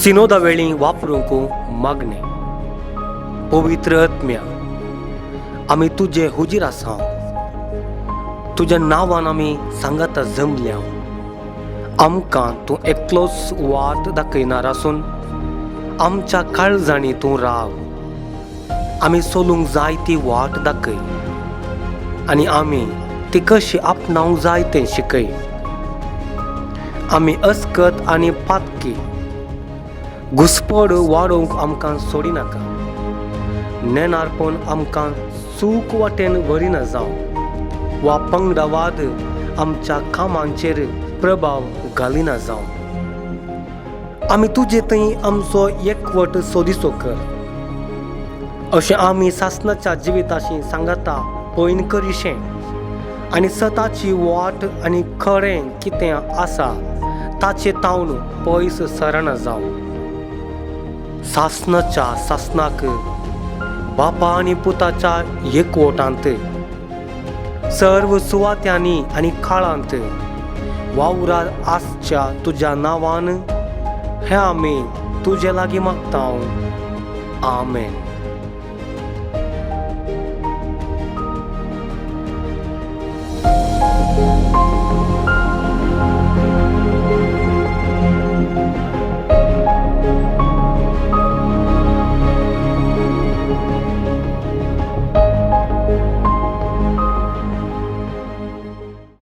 सिनोदा वेळी वापरूंक मागणे. पवित्र आत्म्या, आमी तुझे हुजीर आसा. तुज्या नांवान आमी सांगाता जमल्या. आमकां तूं एकलोच वाट दाखयणार आसून आमच्या काळजांनी तूं राव. आमी सोलूंक जाय ती वाट दाखय आनी आमी ती कशी आपणावंक जाय तें शिकय. आमी अस्कत आनी पातकी घुसपड वाडोवंक आमकां सोडिनाका. नेनारपण आमकां चूक वाटेन व्हरिना जावं वा पंगडावाद आमच्या कामांचेर प्रभाव घालिना जावं. आमी तुजे थंय आमचो एकवट सोदिचो कर. अशें आमी सासणाच्या जिविताशी सांगाता पयन करीशें आनी सताची वाट आनी खरें कितें आसा ताचे तावन पयस सरना जावं. सासणाच्या सासणाक बापा आनी पुताच्या एकवटांत सर्व सुवात्यांनी आनी काळांत वावरार आसच्या तुज्या नांवान हें आमी तुजे लागीं मागतांव. आमेन.